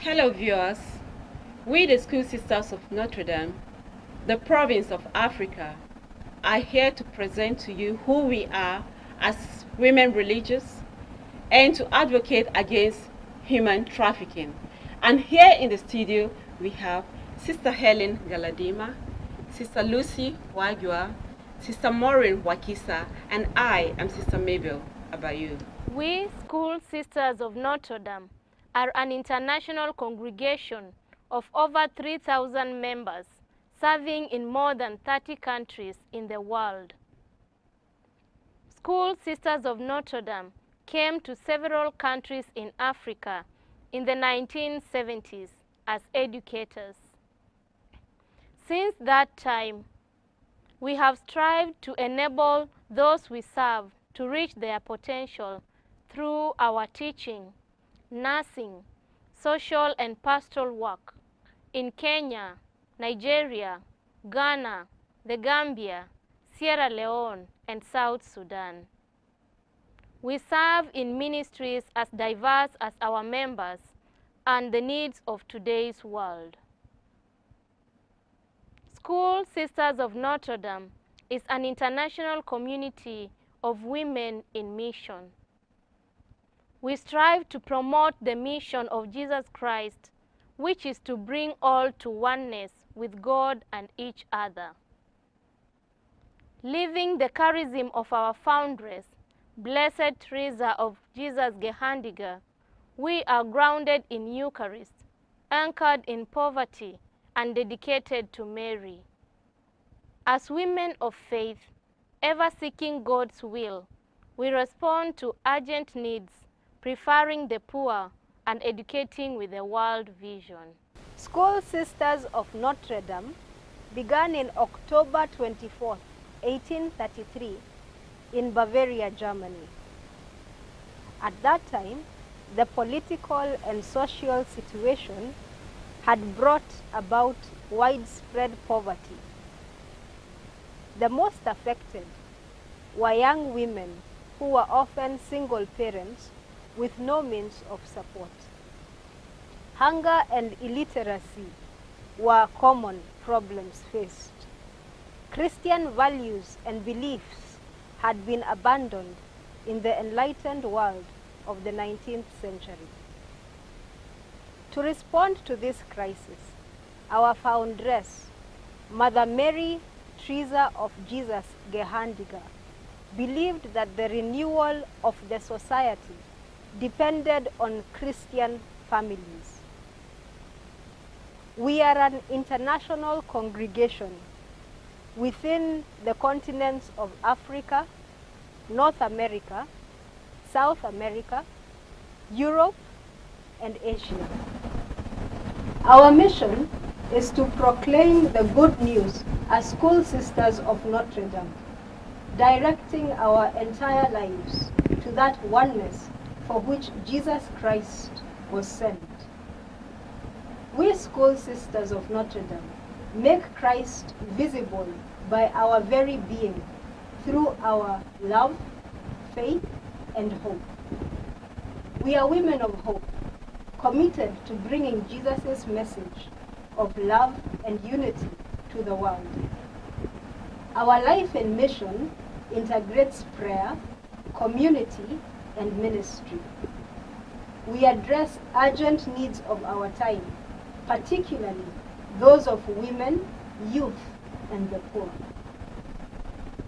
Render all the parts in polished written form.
Hello viewers, we the School Sisters of Notre Dame, the province of Africa, are here to present to you who we are as women religious and to advocate against human trafficking. And here in the studio we have Sister Helen Galadima, Sister Lucy Wagua, Sister Maureen Wakisa, and I am Sister Mabel Abayu. We, School Sisters of Notre Dame, are an international congregation of over 3,000 members, serving in more than 30 countries in the world. School Sisters of Notre Dame came to several countries in Africa in the 1970s as educators. Since that time, we have strived to enable those we serve to reach their potential through our teaching, nursing, social and pastoral work in Kenya, Nigeria, Ghana, the Gambia, Sierra Leone, and South Sudan. We serve in ministries as diverse as our members and the needs of today's world. School Sisters of Notre Dame is an international community of women in mission. We strive to promote the mission of Jesus Christ, which is to bring all to oneness with God and each other. Living the charism of our foundress, Blessed Teresa of Jesus Gehandiger, we are grounded in Eucharist, anchored in poverty, and dedicated to Mary. As women of faith, ever seeking God's will, we respond to urgent needs, preferring the poor and educating with a world vision. School Sisters of Notre Dame began in October 24, 1833, in Bavaria, Germany. At that time, the political and social situation had brought about widespread poverty. The most affected were young women who were often single parents with no means of support. Hunger and illiteracy were common problems faced. Christian values and beliefs had been abandoned in the enlightened world of the 19th century. To respond to this crisis, our foundress, Mother Mary Teresa of Jesus Gehandiger, believed that the renewal of the society depended on Christian families. We are an international congregation within the continents of Africa, North America, South America, Europe, and Asia. Our mission is to proclaim the good news as School Sisters of Notre Dame, directing our entire lives to that oneness for which Jesus Christ was sent. We School Sisters of Notre Dame make Christ visible by our very being through our love, faith, and hope. We are women of hope, committed to bringing Jesus' message of love and unity to the world. Our life and mission integrates prayer, community, and ministry. We address urgent needs of our time, particularly those of women, youth, and the poor.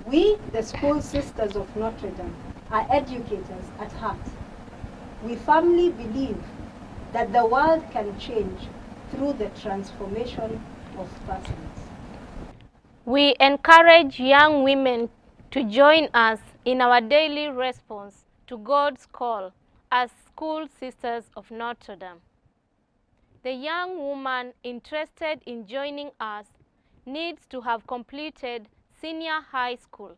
We, the School Sisters of Notre Dame, are educators at heart. We firmly believe that the world can change through the transformation of persons. We encourage young women to join us in our daily response to God's call as School Sisters of Notre Dame. The young woman interested in joining us needs to have completed senior high school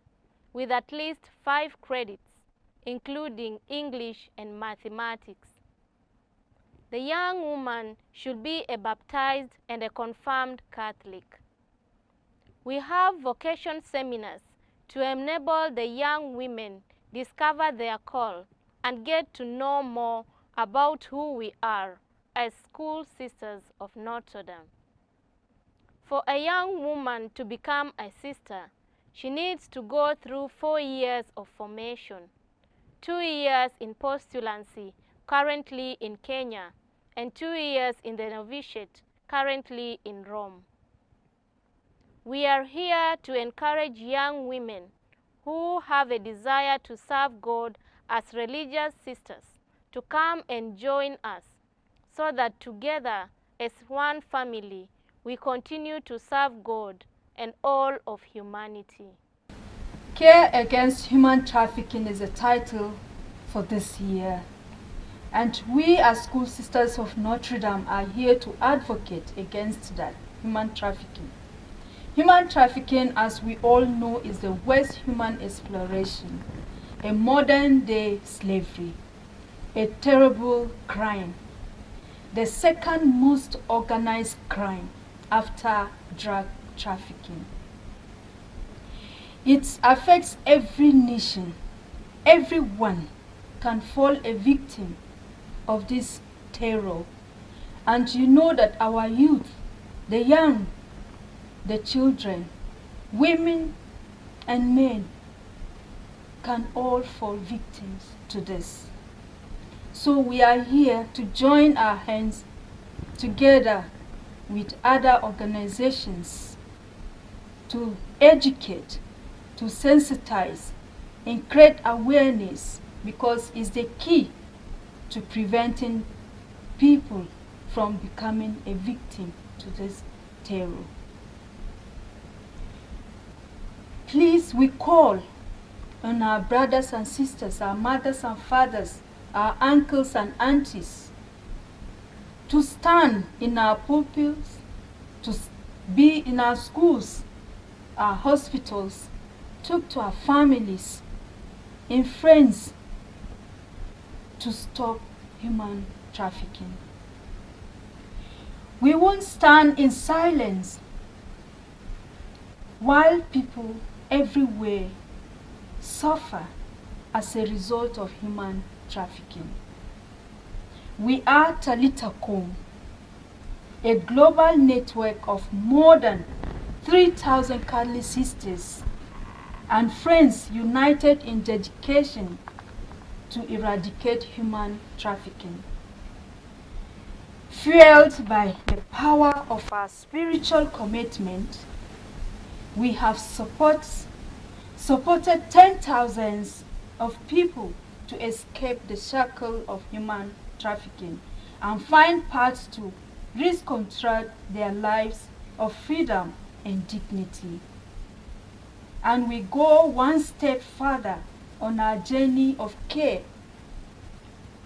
with at least 5 credits, including English and mathematics. The young woman should be a baptized and a confirmed Catholic. We have vocation seminars to enable the young women discover their call and get to know more about who we are as school sisters of Notre Dame. For a young woman to become a sister, she needs to go through 4 years of formation, 2 years in postulancy, currently in Kenya, and 2 years in the novitiate, currently in Rome. We are here to encourage young women who have a desire to serve God as religious sisters to come and join us so that together as one family we continue to serve God and all of humanity. Care Against Human Trafficking is the title for this year. And we as School Sisters of Notre Dame are here to advocate against that, human trafficking. Human trafficking, as we all know, is the worst human exploration, a modern-day slavery, a terrible crime, the second most organized crime after drug trafficking. It affects every nation. Everyone can fall a victim of this terror. And you know that our youth, the young, the children, women and men can all fall victims to this. So we are here to join our hands together with other organizations to educate, to sensitize, and create awareness, because it's the key to preventing people from becoming a victim to this terror. Please, we call on our brothers and sisters, our mothers and fathers, our uncles and aunties, to stand in our pulpits, to be in our schools, our hospitals, talk to our families and friends to stop human trafficking. We won't stand in silence while people everywhere suffer as a result of human trafficking. We are Talitha, a global network of more than 3,000 Catholic sisters and friends united in dedication to eradicate human trafficking. Fueled by the power of our spiritual commitment, we have supported 10,000s of people to escape the shackle of human trafficking and find paths to reconstruct their lives of freedom and dignity. And we go one step further on our journey of care.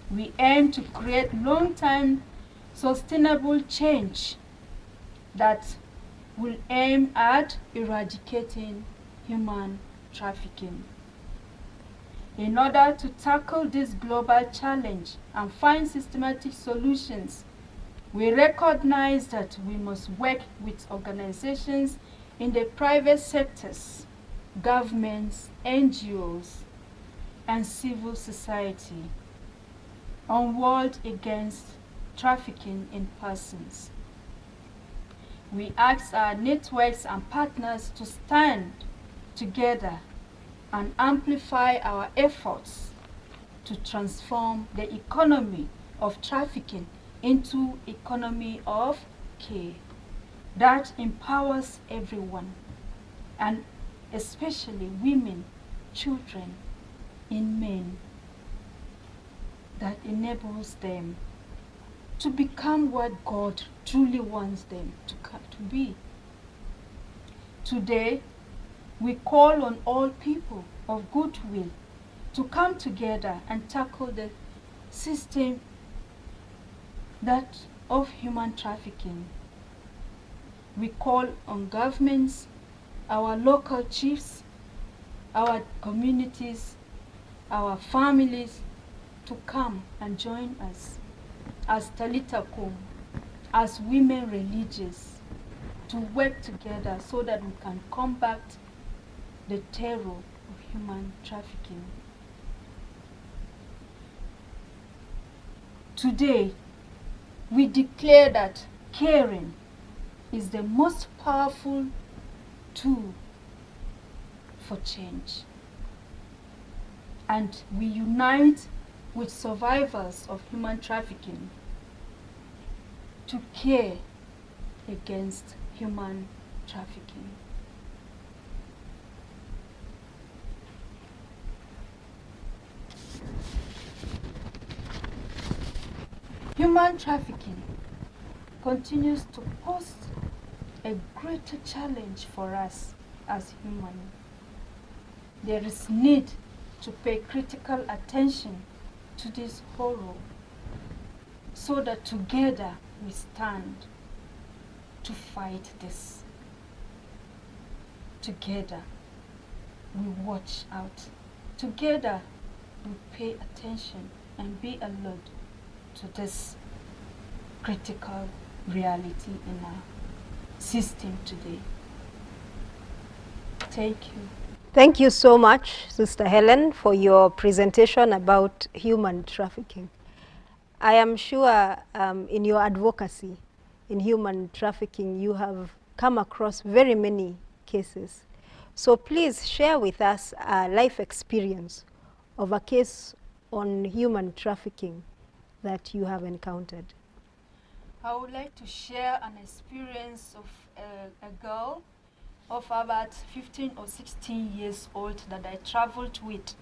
We aim to create long-term sustainable change that will aim at eradicating human trafficking. In order to tackle this global challenge and find systematic solutions, we recognize that we must work with organizations in the private sectors, governments, NGOs, and civil society on World Against Trafficking in Persons. We ask our networks and partners to stand together and amplify our efforts to transform the economy of trafficking into economy of care that empowers everyone, and especially women, children, and men, that enables them to become what God truly wants them to be. Today, we call on all people of goodwill to come together and tackle the system that of human trafficking. We call on governments, our local chiefs, our communities, our families to come and join us as Talitha, as women religious, to work together so that we can combat the terror of human trafficking. Today, we declare that caring is the most powerful tool for change. And we unite with survivors of human trafficking to care against human trafficking. Human trafficking continues to pose a greater challenge for us as humans. There is need to pay critical attention to this horror so that together we stand to fight this. Together we watch out. Together we pay attention and be alert to this critical reality in our system today. Thank you. Thank you so much, Sister Helen, for your presentation about human trafficking. I am sure in your advocacy in human trafficking, you have come across very many cases. So please share with us a life experience of a case on human trafficking that you have encountered. I would like to share an experience of a girl of about 15 or 16 years old that I traveled with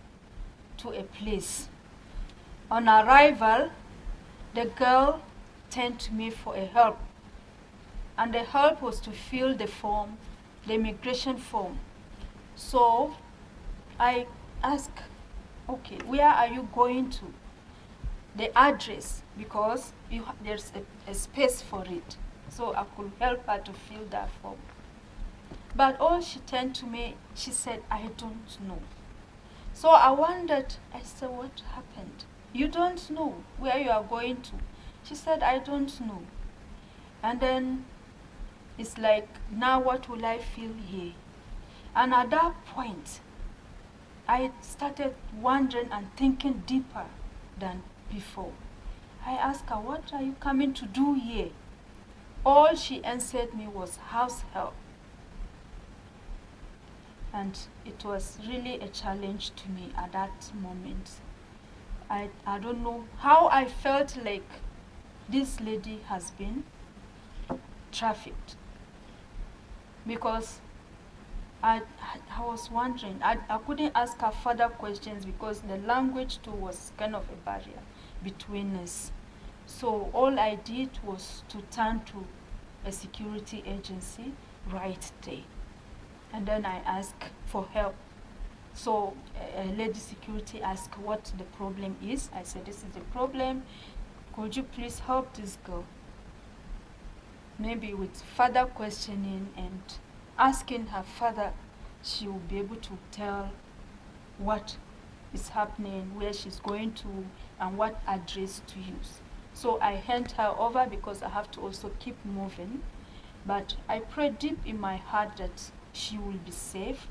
to a place. On arrival, the girl turned to me for a help, and the help was to fill the form, the immigration form. So I asked, okay, where are you going to? The address, because there's a space for it. So I could help her to fill that form. But all she turned to me, she said, I don't know. So I wondered, I said, what happened? You don't know where you are going to? She said, I don't know. And then it's like, now what will I feel here? And at that point, I started wondering and thinking deeper than before. I asked her, what are you coming to do here? All she answered me was house help. And it was really a challenge to me at that moment. I don't know how I felt like this lady has been trafficked. Because I was wondering, I couldn't ask her further questions because the language too was kind of a barrier between us. So all I did was to turn to a security agency right there. And then I asked for help. So a lady security asked what the problem is. I said, this is the problem. Could you please help this girl? Maybe with further questioning and asking her further, she will be able to tell what is happening, where she's going to, and what address to use. So I hand her over because I have to also keep moving. But I pray deep in my heart that she will be safe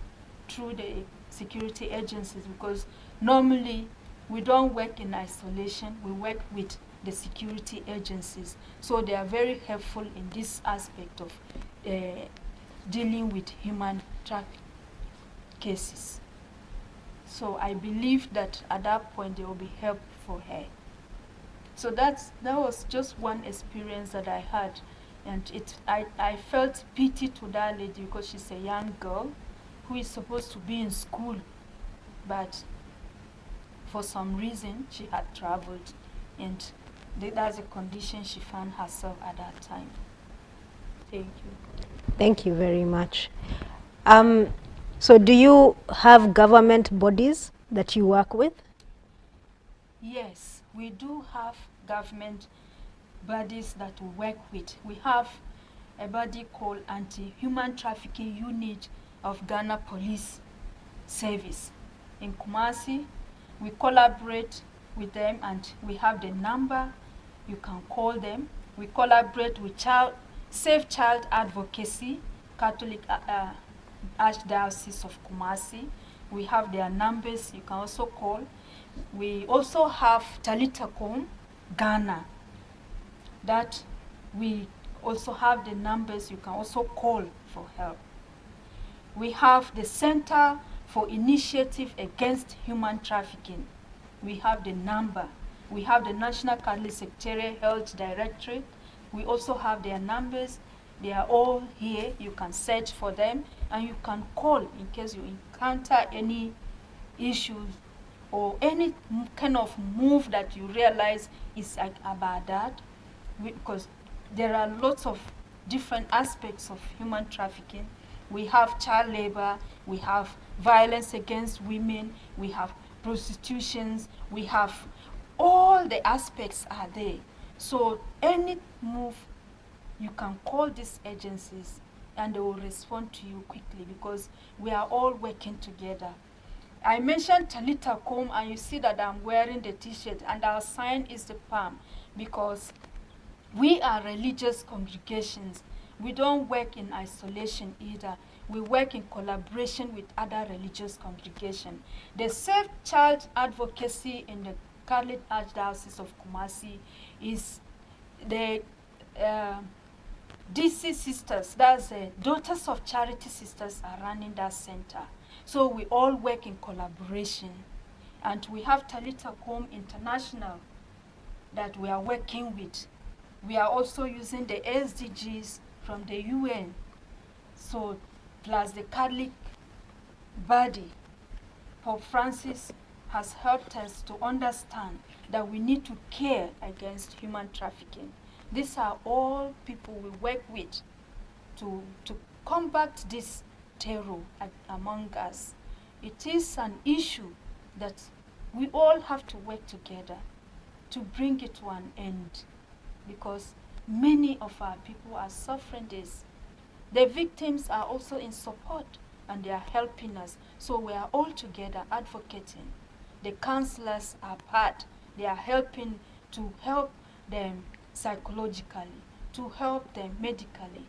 through the security agencies, because normally we don't work in isolation, we work with the security agencies. So they are very helpful in this aspect of dealing with human trafficking cases. So I believe that at that point there will be help for her. So that was just one experience that I had. And I felt pity to that lady because she's a young girl who is supposed to be in school, but for some reason she had traveled, and that's a condition she found herself at that time. Thank you. Thank you very much. So do you have government bodies that you work with? Yes, we do have government bodies that we work with. We have a body called Anti-Human Trafficking Unit of Ghana Police Service in Kumasi. We collaborate with them and we have the number. You can call them. We collaborate with Safe Child Advocacy, Catholic Archdiocese of Kumasi. We have their numbers. You can also call. We also have Talitha Ghana. that we also have the numbers you can also call for help. We have the Center for Initiative Against Human Trafficking. We have the number. We have the National Catholic Secretariat Health Directorate. We also have their numbers. They are all here. You can search for them and you can call in case you encounter any issues or any kind of move that you realize is about that. Because there are lots of different aspects of human trafficking. We have child labor, we have violence against women, we have prostitutions, we have all the aspects are there. So any move, you can call these agencies and they will respond to you quickly because we are all working together. I mentioned Talitha comb and you see that I'm wearing the t-shirt and our sign is the palm because we are religious congregations. We don't work in isolation either. We work in collaboration with other religious congregations. The Safe Child Advocacy in the Catholic Archdiocese of Kumasi is the DC Sisters, that's the Daughters of Charity Sisters are running that center. So we all work in collaboration. And we have Talitha Comb International that we are working with. We are also using the SDGs from the UN, so plus the Catholic body. Pope Francis has helped us to understand that we need to care against human trafficking. These are all people we work with to combat this terror among us. It is an issue that we all have to work together to bring it to an end, because many of our people are suffering this. The victims are also in support and they are helping us. So we are all together advocating. The counselors are part. They are helping to help them psychologically, to help them medically.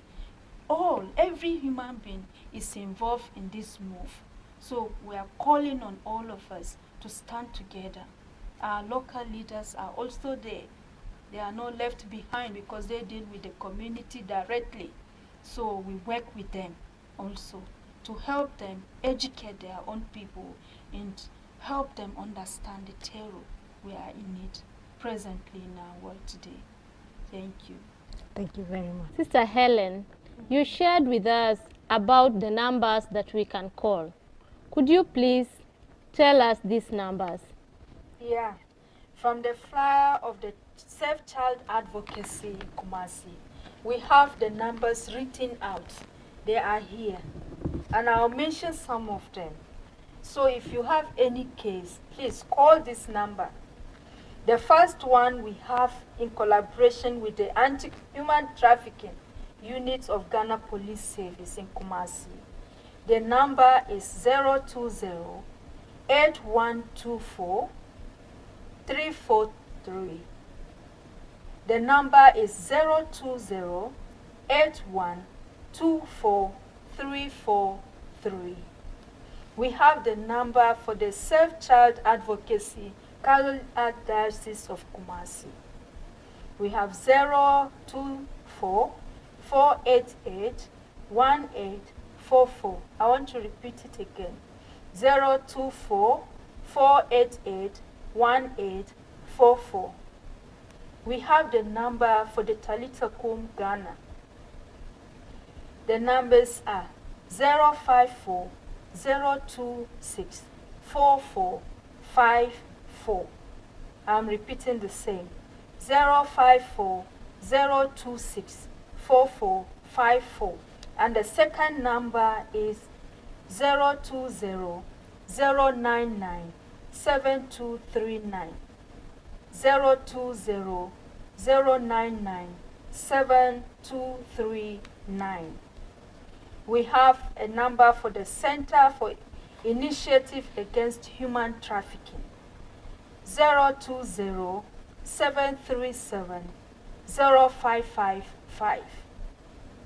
Every human being is involved in this move. So we are calling on all of us to stand together. Our local leaders are also there. They are not left behind because they deal with the community directly. So we work with them also to help them educate their own people and help them understand the terror we are in it presently in our world today. Thank you. Thank you very much. Sister Helen, you shared with us about the numbers that we can call. Could you please tell us these numbers? Yeah, from the flyer of the Safe Child Advocacy Kumasi, we have the numbers written out. They are here, and I'll mention some of them. So if you have any case, please call this number. The first one we have in collaboration with the Anti-Human Trafficking Units of Ghana Police Service in Kumasi. The number is 020-8124-343. The number is 020-8124-343. We have the number for the Safe Child Advocacy Catholic Archdiocese of Kumasi. We have 024-488-1844. I want to repeat it again. 024-488-1844. We have the number for the Talitha Comb Ghana. The numbers are 054-026-4454. I'm repeating the same. 054-026-4454. And the second number is 020-099-7239. 020-099-7239. We have a number for the Center for Initiative Against Human Trafficking. 020-737-0555.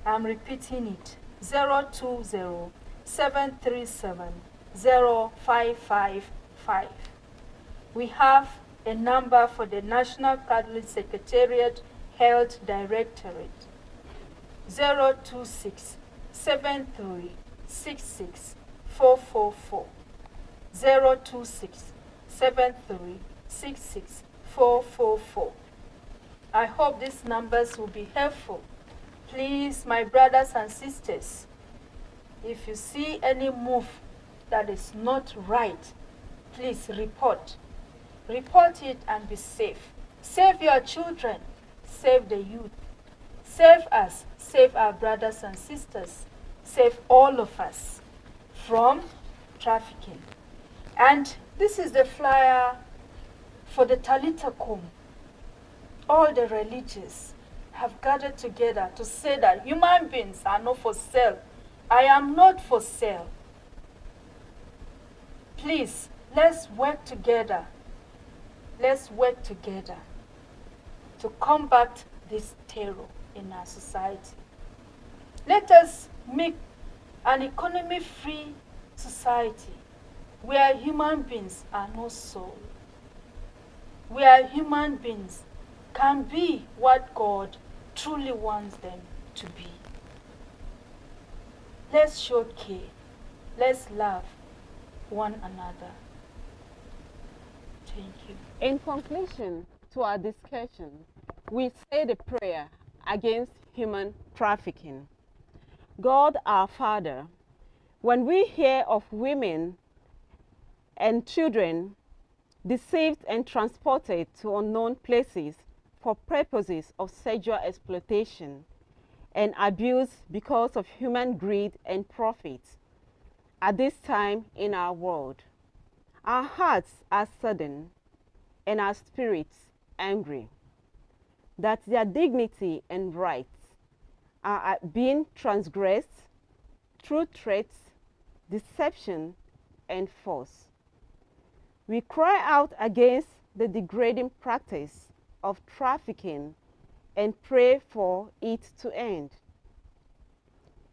I'm repeating it. 020-737-0555. We have a number for the National Catholic Secretariat Health Directorate, 026 73 66 444, 026 73 66 444. I hope these numbers will be helpful. Please, my brothers and sisters, if you see any move that is not right, please report. Report it and be safe. Save your children, save the youth, save us, save our brothers and sisters, save all of us from trafficking. And this is the flyer for the Talitha. All the religious have gathered together to say that human beings are not for sale. I am not for sale. Please, let's work together. Let's work together to combat this terror in our society. Let us make an economy-free society where human beings are not sold, where human beings can be what God truly wants them to be. Let's show care. Let's love one another. Thank you. In conclusion to our discussion, we say the prayer against human trafficking. God our Father, when we hear of women and children deceived and transported to unknown places for purposes of sexual exploitation and abuse because of human greed and profit, at this time in our world, our hearts are saddened and our spirits angry that their dignity and rights are being transgressed through threats, deception, and force. We cry out against the degrading practice of trafficking and pray for it to end.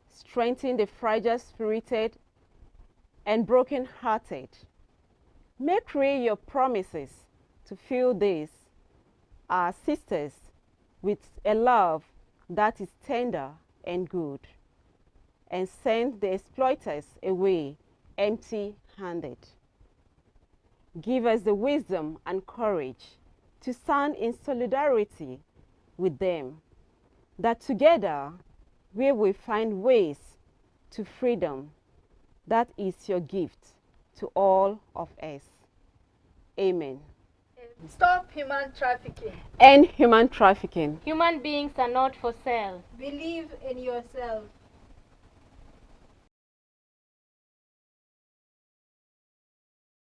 Strengthen the fragile-spirited and broken-hearted. Make real your promises to fill these, our sisters, with a love that is tender and good, and send the exploiters away empty-handed. Give us the wisdom and courage to stand in solidarity with them, that together we will find ways to freedom. That is your gift to all of us. Amen. Stop human trafficking. End human trafficking. Human beings are not for sale. Believe in yourself.